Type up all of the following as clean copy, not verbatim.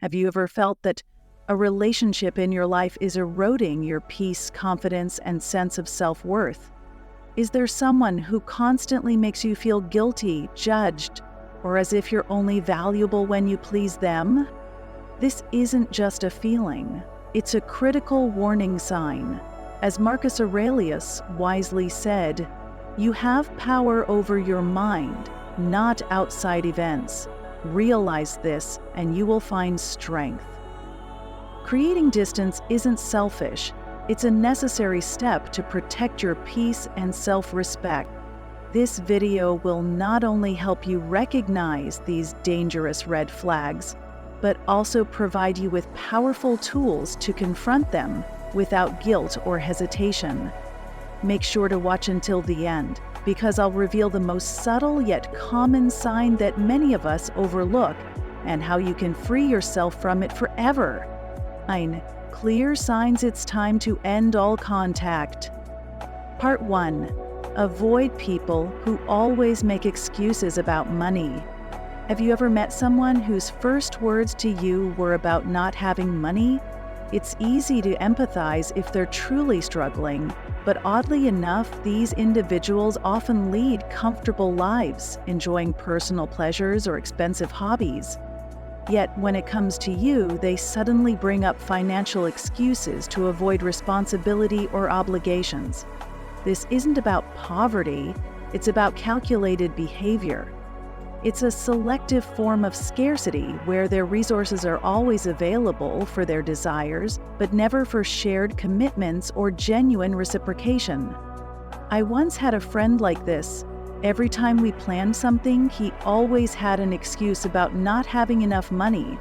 Have you ever felt that a relationship in your life is eroding your peace, confidence, and sense of self-worth? Is there someone who constantly makes you feel guilty, judged, or as if you're only valuable when you please them? This isn't just a feeling. It's a critical warning sign. As Marcus Aurelius wisely said, "You have power over your mind, not outside events. Realize this, and you will find strength." Creating distance isn't selfish. It's a necessary step to protect your peace and self-respect. This video will not only help you recognize these dangerous red flags, but also provide you with powerful tools to confront them without guilt or hesitation. Make sure to watch until the end, because I'll reveal the most subtle yet common sign that many of us overlook and how you can free yourself from it forever. 9. Clear signs it's time to end all contact. Part 1. Avoid people who always make excuses about money. Have you ever met someone whose first words to you were about not having money? It's easy to empathize if they're truly struggling, but oddly enough, these individuals often lead comfortable lives, enjoying personal pleasures or expensive hobbies. Yet when it comes to you, they suddenly bring up financial excuses to avoid responsibility or obligations. This isn't about poverty, it's about calculated behavior. It's a selective form of scarcity where their resources are always available for their desires, but never for shared commitments or genuine reciprocation. I once had a friend like this. Every time we planned something, he always had an excuse about not having enough money,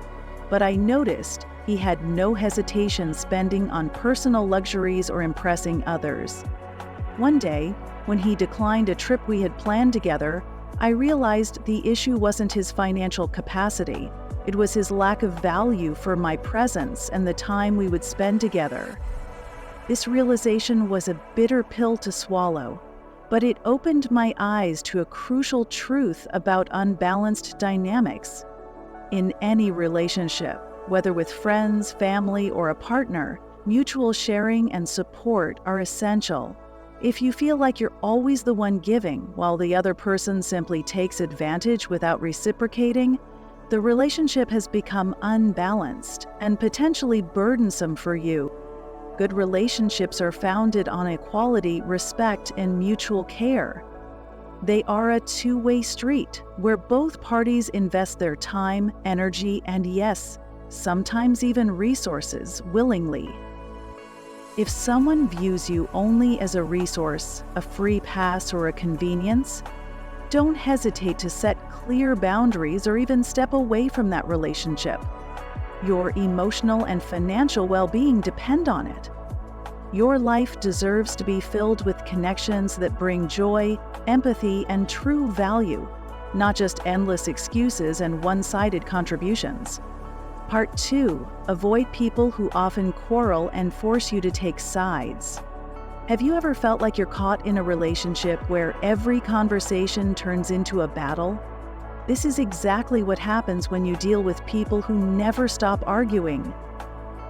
but I noticed he had no hesitation spending on personal luxuries or impressing others. One day, when he declined a trip we had planned together, I realized the issue wasn't his financial capacity. It was his lack of value for my presence and the time we would spend together. This realization was a bitter pill to swallow, but it opened my eyes to a crucial truth about unbalanced dynamics. In any relationship, whether with friends, family, or a partner, mutual sharing and support are essential. If you feel like you're always the one giving while the other person simply takes advantage without reciprocating, the relationship has become unbalanced and potentially burdensome for you. Good relationships are founded on equality, respect, and mutual care. They are a two-way street where both parties invest their time, energy, and yes, sometimes even resources willingly. If someone views you only as a resource, a free pass, or a convenience, don't hesitate to set clear boundaries or even step away from that relationship. Your emotional and financial well-being depend on it. Your life deserves to be filled with connections that bring joy, empathy, and true value, not just endless excuses and one-sided contributions. Part 2. Avoid people who often quarrel and force you to take sides. Have you ever felt like you're caught in a relationship where every conversation turns into a battle? This is exactly what happens when you deal with people who never stop arguing.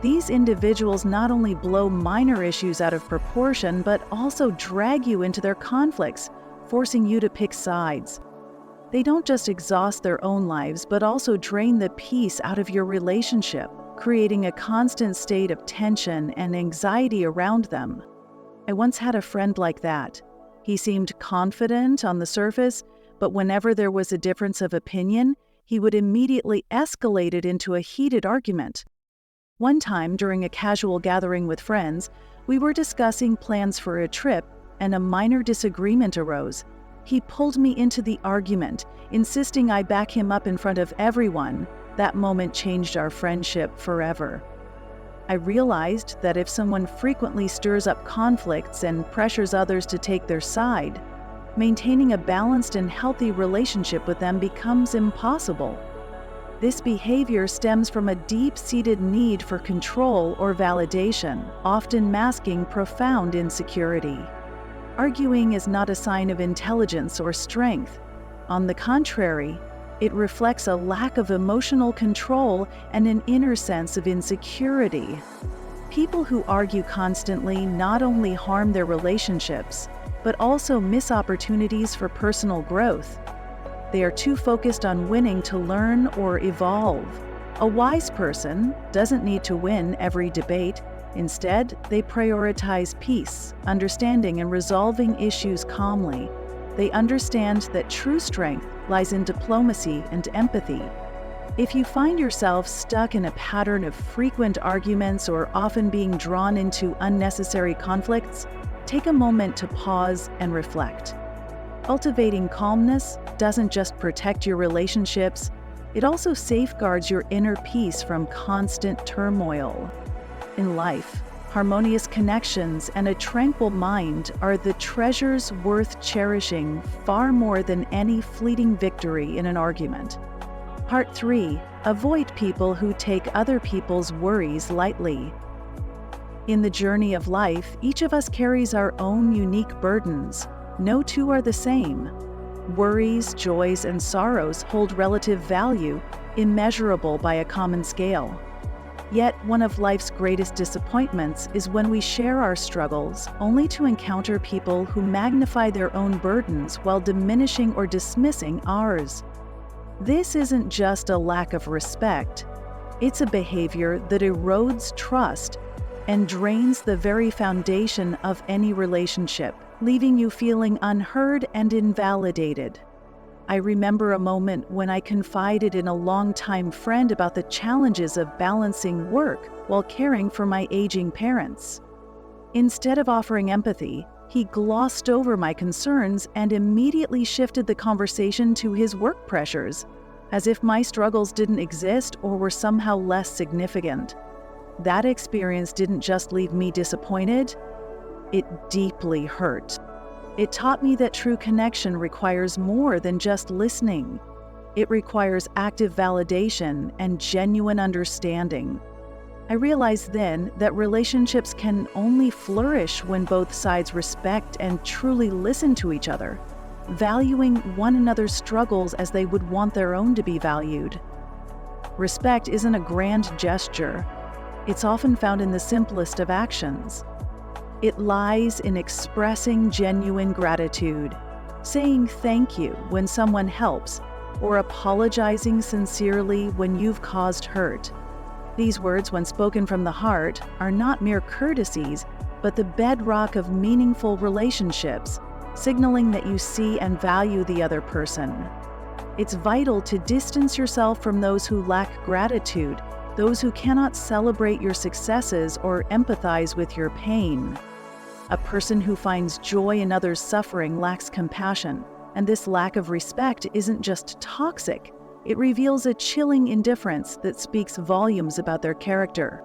These individuals not only blow minor issues out of proportion, but also drag you into their conflicts, forcing you to pick sides. They don't just exhaust their own lives, but also drain the peace out of your relationship, creating a constant state of tension and anxiety around them. I once had a friend like that. He seemed confident on the surface, but whenever there was a difference of opinion, he would immediately escalate it into a heated argument. One time, during a casual gathering with friends, we were discussing plans for a trip, and a minor disagreement arose. He pulled me into the argument, insisting I back him up in front of everyone. That moment changed our friendship forever. I realized that if someone frequently stirs up conflicts and pressures others to take their side, maintaining a balanced and healthy relationship with them becomes impossible. This behavior stems from a deep-seated need for control or validation, often masking profound insecurity. Arguing is not a sign of intelligence or strength. On the contrary, It reflects a lack of emotional control and an inner sense of insecurity. People who argue constantly not only harm their relationships, but also miss opportunities for personal growth. They are too focused on winning to learn or evolve. A wise person doesn't need to win every debate. Instead, they prioritize peace, understanding, and resolving issues calmly. They understand that true strength lies in diplomacy and empathy. If you find yourself stuck in a pattern of frequent arguments or often being drawn into unnecessary conflicts, take a moment to pause and reflect. Cultivating calmness doesn't just protect your relationships, it also safeguards your inner peace from constant turmoil. In life, harmonious connections and a tranquil mind are the treasures worth cherishing far more than any fleeting victory in an argument. Part 3. Avoid people who take other people's worries lightly. In the journey of life, each of us carries our own unique burdens. No two are the same. Worries, joys, and sorrows hold relative value, immeasurable by a common scale. Yet, one of life's greatest disappointments is when we share our struggles only to encounter people who magnify their own burdens while diminishing or dismissing ours. This isn't just a lack of respect, it's a behavior that erodes trust and drains the very foundation of any relationship, leaving you feeling unheard and invalidated. I remember a moment when I confided in a longtime friend about the challenges of balancing work while caring for my aging parents. Instead of offering empathy, he glossed over my concerns and immediately shifted the conversation to his work pressures, as if my struggles didn't exist or were somehow less significant. That experience didn't just leave me disappointed, it deeply hurt. It taught me that true connection requires more than just listening. It requires active validation and genuine understanding. I realized then that relationships can only flourish when both sides respect and truly listen to each other, valuing one another's struggles as they would want their own to be valued. Respect isn't a grand gesture. It's often found in the simplest of actions. It lies in expressing genuine gratitude, saying thank you when someone helps, or apologizing sincerely when you've caused hurt. These words, when spoken from the heart, are not mere courtesies, but the bedrock of meaningful relationships, signaling that you see and value the other person. It's vital to distance yourself from those who lack gratitude, those who cannot celebrate your successes or empathize with your pain. A person who finds joy in others' suffering lacks compassion, and this lack of respect isn't just toxic, it reveals a chilling indifference that speaks volumes about their character.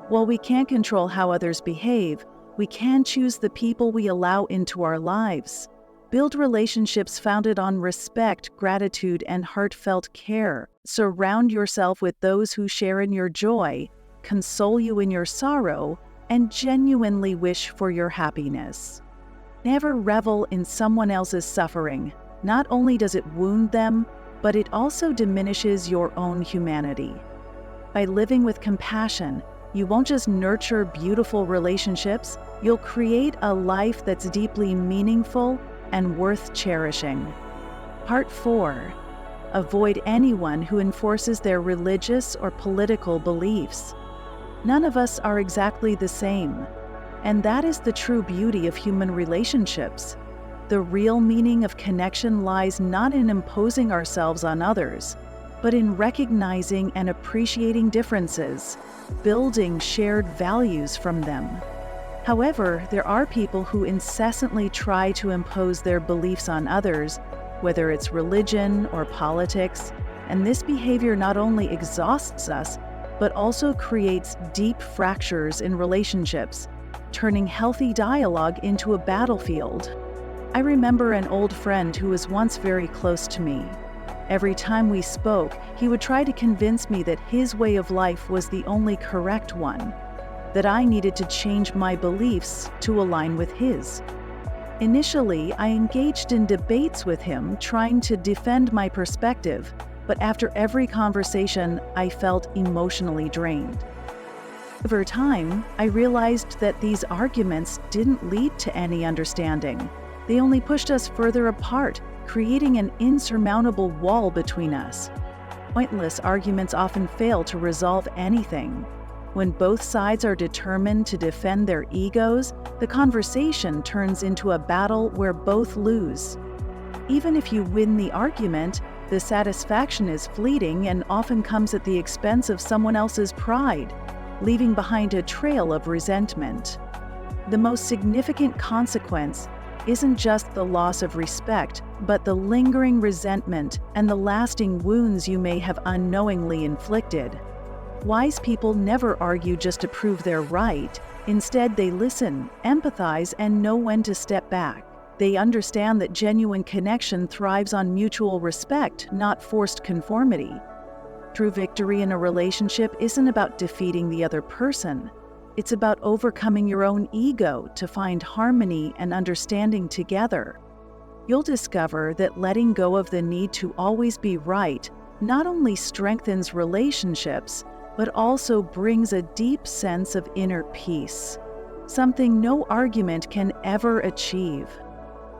While we can't control how others behave, we can choose the people we allow into our lives. Build relationships founded on respect, gratitude, and heartfelt care. Surround yourself with those who share in your joy, console you in your sorrow, and genuinely wish for your happiness. Never revel in someone else's suffering. Not only does it wound them, but it also diminishes your own humanity. By living with compassion, you won't just nurture beautiful relationships, you'll create a life that's deeply meaningful and worth cherishing. Part 4. Avoid anyone who enforces their religious or political beliefs. None of us are exactly the same, and that is the true beauty of human relationships. The real meaning of connection lies not in imposing ourselves on others, but in recognizing and appreciating differences, building shared values from them. However, there are people who incessantly try to impose their beliefs on others, whether it's religion or politics, and this behavior not only exhausts us, but also creates deep fractures in relationships, turning healthy dialogue into a battlefield. I remember an old friend who was once very close to me. Every time we spoke, he would try to convince me that his way of life was the only correct one, that I needed to change my beliefs to align with his. Initially, I engaged in debates with him, trying to defend my perspective, but after every conversation, I felt emotionally drained. Over time, I realized that these arguments didn't lead to any understanding. They only pushed us further apart, creating an insurmountable wall between us. Pointless arguments often fail to resolve anything. When both sides are determined to defend their egos, the conversation turns into a battle where both lose. Even if you win the argument, the satisfaction is fleeting and often comes at the expense of someone else's pride, leaving behind a trail of resentment. The most significant consequence isn't just the loss of respect, but the lingering resentment and the lasting wounds you may have unknowingly inflicted. Wise people never argue just to prove they're right. Instead, they listen, empathize, and know when to step back. They understand that genuine connection thrives on mutual respect, not forced conformity. True victory in a relationship isn't about defeating the other person. It's about overcoming your own ego to find harmony and understanding together. You'll discover that letting go of the need to always be right not only strengthens relationships, but also brings a deep sense of inner peace, something no argument can ever achieve.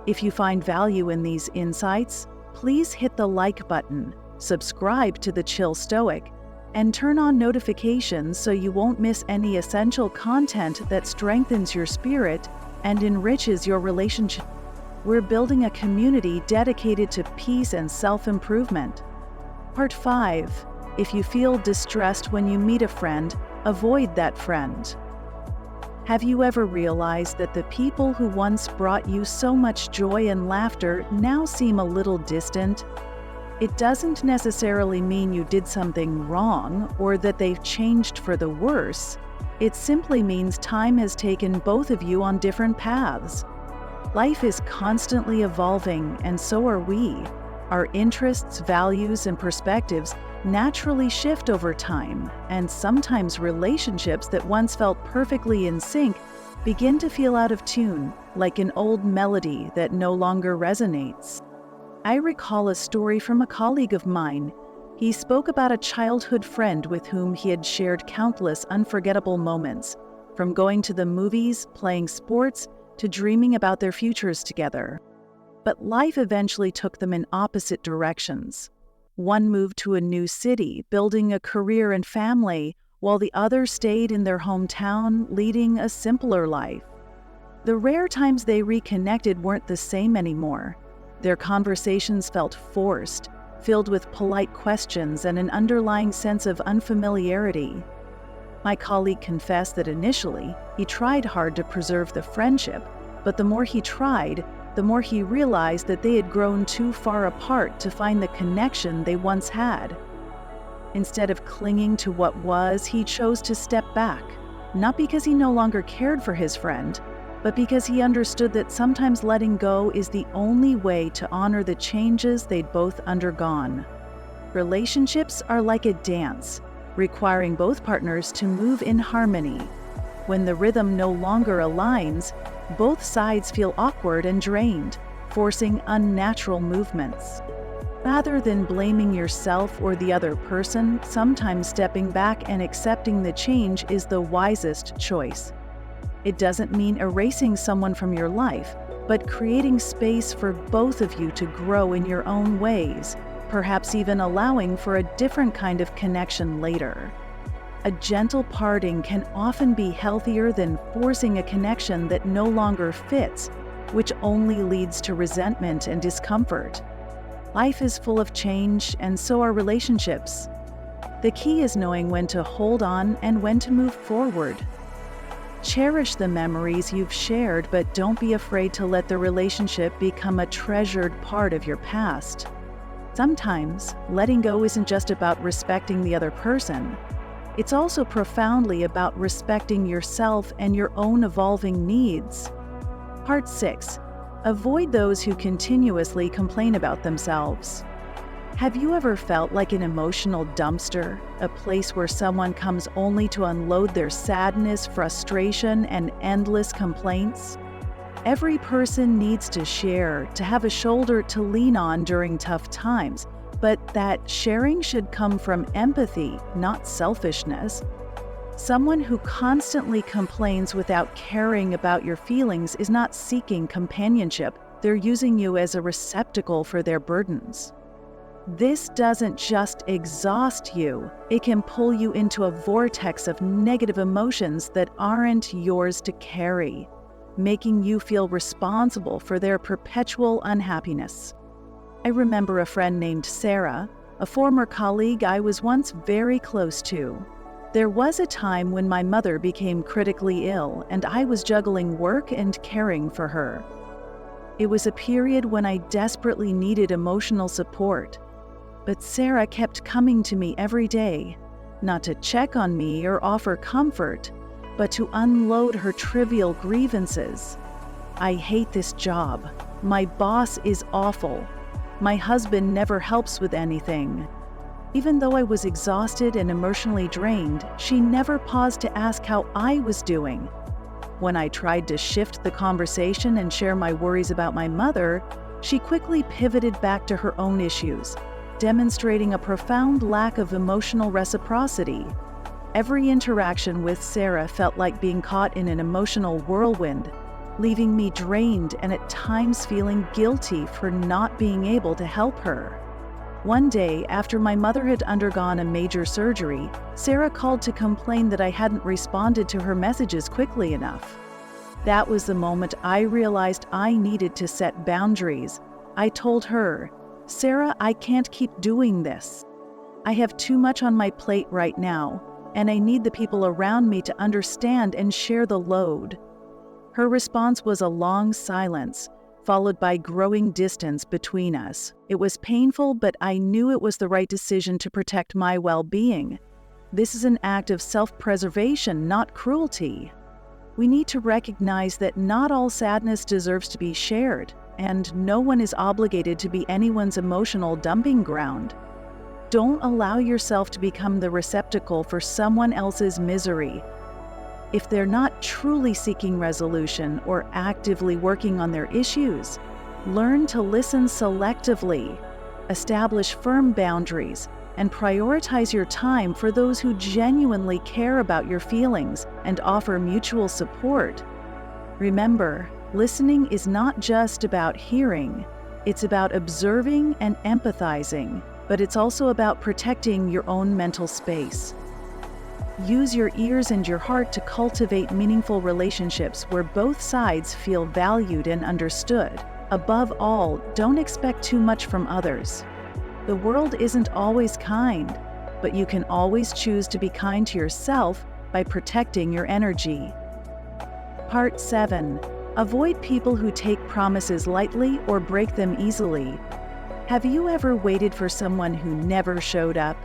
If you find value in these insights, please hit the like button, subscribe to the Chill Stoic, and turn on notifications so you won't miss any essential content that strengthens your spirit and enriches your relationship. We're building a community dedicated to peace and self-improvement. Part 5. If you feel distressed when you meet a friend, avoid that friend. Have you ever realized that the people who once brought you so much joy and laughter now seem a little distant? It doesn't necessarily mean you did something wrong or that they've changed for the worse. It simply means time has taken both of you on different paths. Life is constantly evolving, and so are we. Our interests, values, and perspectives naturally shift over time, and sometimes relationships that once felt perfectly in sync begin to feel out of tune, like an old melody that no longer resonates. I recall a story from a colleague of mine. He spoke about a childhood friend with whom he had shared countless unforgettable moments, from going to the movies, playing sports, to dreaming about their futures together. But life eventually took them in opposite directions. One moved to a new city, building a career and family, while the other stayed in their hometown, leading a simpler life. The rare times they reconnected weren't the same anymore. Their conversations felt forced, filled with polite questions and an underlying sense of unfamiliarity. My colleague confessed that initially, he tried hard to preserve the friendship, but the more he tried, the more he realized that they had grown too far apart to find the connection they once had. Instead of clinging to what was, he chose to step back, not because he no longer cared for his friend, but because he understood that sometimes letting go is the only way to honor the changes they'd both undergone. Relationships are like a dance, requiring both partners to move in harmony. When the rhythm no longer aligns, both sides feel awkward and drained, forcing unnatural movements. Rather than blaming yourself or the other person, sometimes stepping back and accepting the change is the wisest choice. It doesn't mean erasing someone from your life, but creating space for both of you to grow in your own ways, perhaps even allowing for a different kind of connection later. A gentle parting can often be healthier than forcing a connection that no longer fits, which only leads to resentment and discomfort. Life is full of change, and so are relationships. The key is knowing when to hold on and when to move forward. Cherish the memories you've shared, but don't be afraid to let the relationship become a treasured part of your past. Sometimes, letting go isn't just about respecting the other person. It's also profoundly about respecting yourself and your own evolving needs. Part 6. Avoid those who continuously complain about themselves. Have you ever felt like an emotional dumpster, a place where someone comes only to unload their sadness, frustration, and endless complaints? Every person needs to share, to have a shoulder to lean on during tough times, but that sharing should come from empathy, not selfishness. Someone who constantly complains without caring about your feelings is not seeking companionship. They're using you as a receptacle for their burdens. This doesn't just exhaust you, it can pull you into a vortex of negative emotions that aren't yours to carry, making you feel responsible for their perpetual unhappiness. I remember a friend named Sarah, a former colleague I was once very close to. There was a time when my mother became critically ill and I was juggling work and caring for her. It was a period when I desperately needed emotional support, but Sarah kept coming to me every day, not to check on me or offer comfort, but to unload her trivial grievances. I hate this job. My boss is awful. My husband never helps with anything. Even though I was exhausted and emotionally drained, she never paused to ask how I was doing. When I tried to shift the conversation and share my worries about my mother, she quickly pivoted back to her own issues, demonstrating a profound lack of emotional reciprocity. Every interaction with Sarah felt like being caught in an emotional whirlwind, leaving me drained and at times feeling guilty for not being able to help her. One day, after my mother had undergone a major surgery, Sarah called to complain that I hadn't responded to her messages quickly enough. That was the moment I realized I needed to set boundaries. I told her, "Sarah, I can't keep doing this. I have too much on my plate right now, and I need the people around me to understand and share the load." Her response was a long silence, followed by growing distance between us. It was painful, but I knew it was the right decision to protect my well-being. This is an act of self-preservation, not cruelty. We need to recognize that not all sadness deserves to be shared, and no one is obligated to be anyone's emotional dumping ground. Don't allow yourself to become the receptacle for someone else's misery. If they're not truly seeking resolution or actively working on their issues, learn to listen selectively, establish firm boundaries, and prioritize your time for those who genuinely care about your feelings and offer mutual support. Remember, listening is not just about hearing, it's about observing and empathizing, but it's also about protecting your own mental space. Use your ears and your heart to cultivate meaningful relationships where both sides feel valued and understood. Above all, don't expect too much from others. The world isn't always kind, but you can always choose to be kind to yourself by protecting your energy. Part 7. Avoid people who take promises lightly or break them easily. Have you ever waited for someone who never showed up,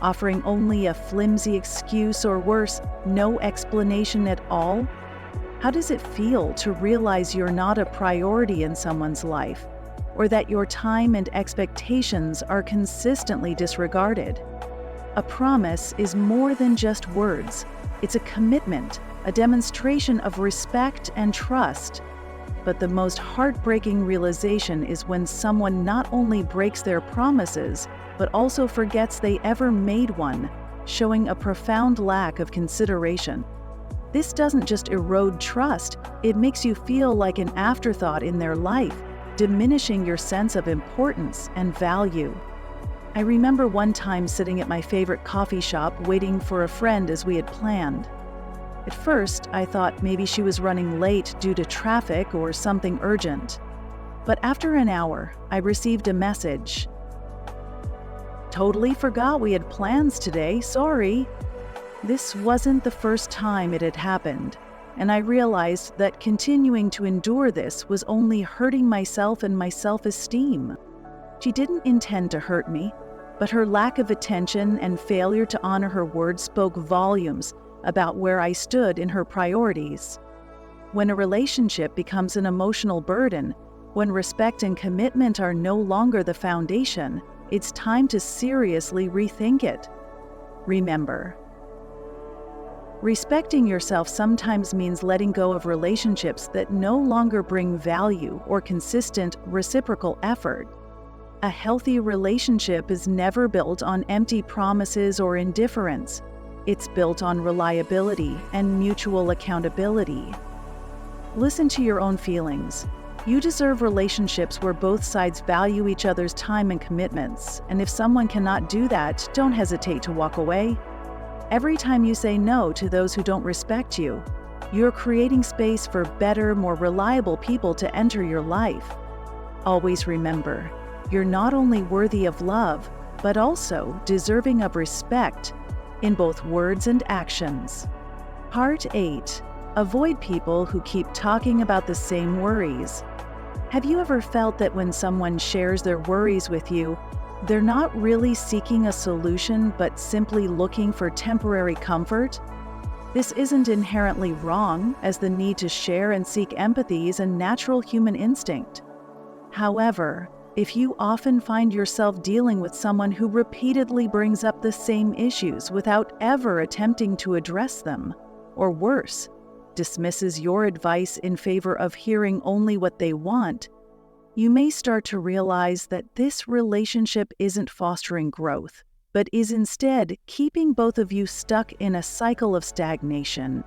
offering only a flimsy excuse or worse, no explanation at all? How does it feel to realize you're not a priority in someone's life, or that your time and expectations are consistently disregarded? A promise is more than just words. It's a commitment, a demonstration of respect and trust. But the most heartbreaking realization is when someone not only breaks their promises, but also forgets they ever made one, showing a profound lack of consideration. This doesn't just erode trust, it makes you feel like an afterthought in their life, diminishing your sense of importance and value. I remember one time sitting at my favorite coffee shop waiting for a friend as we had planned. At first, I thought maybe she was running late due to traffic or something urgent. But after an hour, I received a message. "Totally forgot we had plans today, sorry." This wasn't the first time it had happened, and I realized that continuing to endure this was only hurting myself and my self-esteem. She didn't intend to hurt me, but her lack of attention and failure to honor her word spoke volumes about where I stood in her priorities. When a relationship becomes an emotional burden, when respect and commitment are no longer the foundation, it's time to seriously rethink it. Remember, Respecting yourself sometimes means letting go of relationships that no longer bring value or consistent reciprocal effort. A healthy relationship is never built on empty promises or indifference. It's built on reliability and mutual accountability. Listen to your own feelings. You deserve relationships where both sides value each other's time and commitments, and if someone cannot do that, don't hesitate to walk away. Every time you say no to those who don't respect you, you're creating space for better, more reliable people to enter your life. Always remember, you're not only worthy of love, but also deserving of respect in both words and actions. Part 8. Avoid people who keep talking about the same worries. Have you ever felt that when someone shares their worries with you, they're not really seeking a solution but simply looking for temporary comfort? This isn't inherently wrong, as the need to share and seek empathy is a natural human instinct. However, if you often find yourself dealing with someone who repeatedly brings up the same issues without ever attempting to address them, or worse, dismisses your advice in favor of hearing only what they want, you may start to realize that this relationship isn't fostering growth, but is instead keeping both of you stuck in a cycle of stagnation.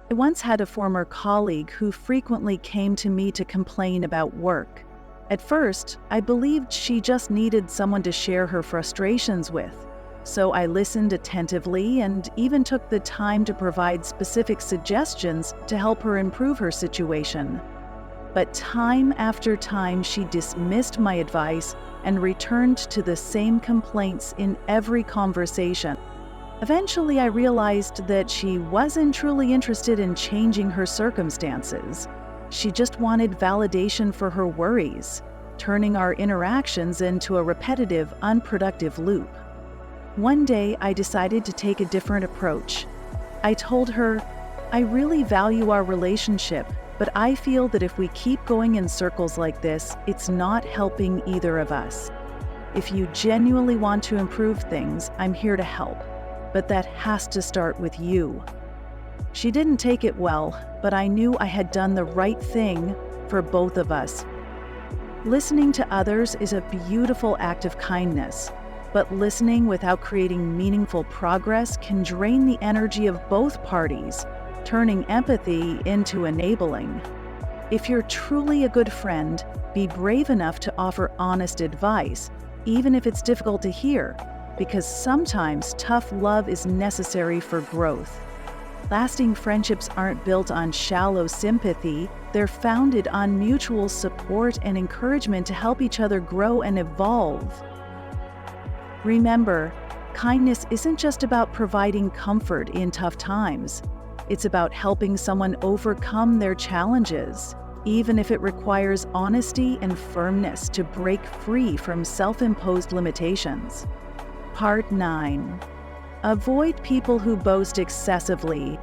I once had a former colleague who frequently came to me to complain about work. At first, I believed she just needed someone to share her frustrations with, so I listened attentively and even took the time to provide specific suggestions to help her improve her situation. But time after time, she dismissed my advice and returned to the same complaints in every conversation. Eventually, I realized that she wasn't truly interested in changing her circumstances. She just wanted validation for her worries, turning our interactions into a repetitive, unproductive loop. One day, I decided to take a different approach. I told her, "I really value our relationship, but I feel that if we keep going in circles like this, it's not helping either of us. If you genuinely want to improve things, I'm here to help, but that has to start with you." She didn't take it well, but I knew I had done the right thing for both of us. Listening to others is a beautiful act of kindness, but listening without creating meaningful progress can drain the energy of both parties, turning empathy into enabling. If you're truly a good friend, be brave enough to offer honest advice, even if it's difficult to hear, because sometimes tough love is necessary for growth. Lasting friendships aren't built on shallow sympathy, they're founded on mutual support and encouragement to help each other grow and evolve. Remember, kindness isn't just about providing comfort in tough times. It's about helping someone overcome their challenges, even if it requires honesty and firmness to break free from self-imposed limitations. Part 9. Avoid people who boast excessively.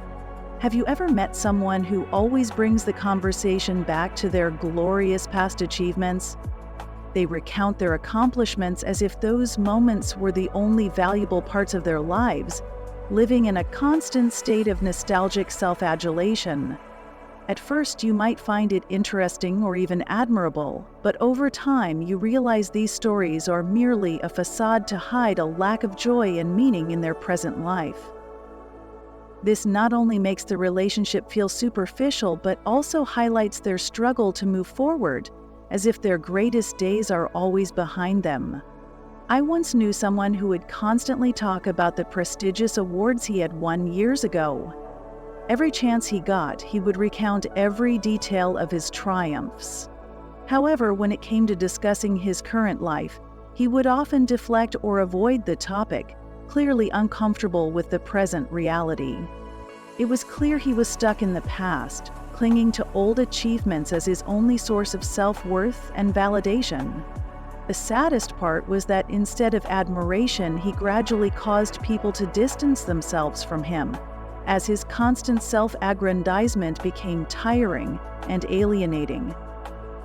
Have you ever met someone who always brings the conversation back to their glorious past achievements? They recount their accomplishments as if those moments were the only valuable parts of their lives, living in a constant state of nostalgic self-adulation. At first, you might find it interesting or even admirable, but over time, you realize these stories are merely a facade to hide a lack of joy and meaning in their present life. This not only makes the relationship feel superficial, but also highlights their struggle to move forward, as if their greatest days are always behind them. I once knew someone who would constantly talk about the prestigious awards he had won years ago. Every chance he got, he would recount every detail of his triumphs. However, when it came to discussing his current life, he would often deflect or avoid the topic, clearly uncomfortable with the present reality. It was clear he was stuck in the past, clinging to old achievements as his only source of self-worth and validation. The saddest part was that instead of admiration, he gradually caused people to distance themselves from him, as his constant self-aggrandizement became tiring and alienating.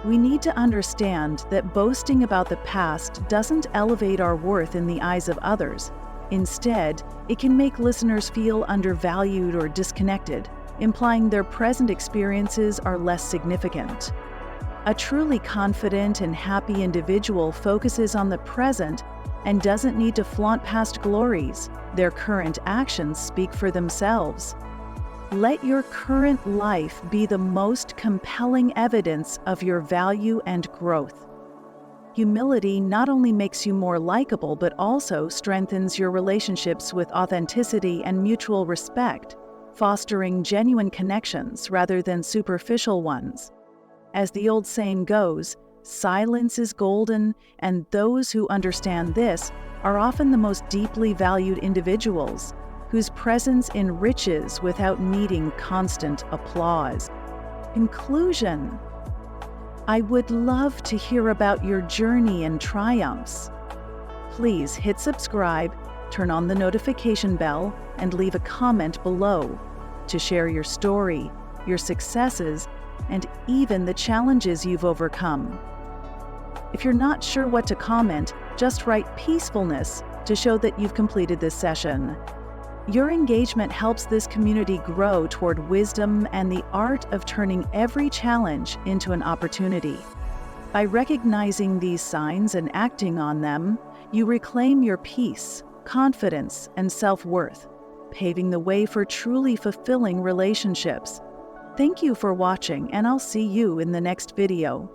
We need to understand that boasting about the past doesn't elevate our worth in the eyes of others. Instead, it can make listeners feel undervalued or disconnected, implying their present experiences are less significant. A truly confident and happy individual focuses on the present and doesn't need to flaunt past glories. Their current actions speak for themselves. Let your current life be the most compelling evidence of your value and growth. Humility not only makes you more likable, but also strengthens your relationships with authenticity and mutual respect, fostering genuine connections rather than superficial ones. As the old saying goes, silence is golden, and those who understand this are often the most deeply valued individuals, whose presence enriches without needing constant applause. Conclusion: I would love to hear about your journey and triumphs. Please hit subscribe, turn on the notification bell, and leave a comment below to share your story, your successes, and even the challenges you've overcome. If you're not sure what to comment, just write peacefulness to show that you've completed this session. Your engagement helps this community grow toward wisdom and the art of turning every challenge into an opportunity. By recognizing these signs and acting on them, you reclaim your peace, confidence, and self-worth, paving the way for truly fulfilling relationships. Thank you for watching, and I'll see you in the next video.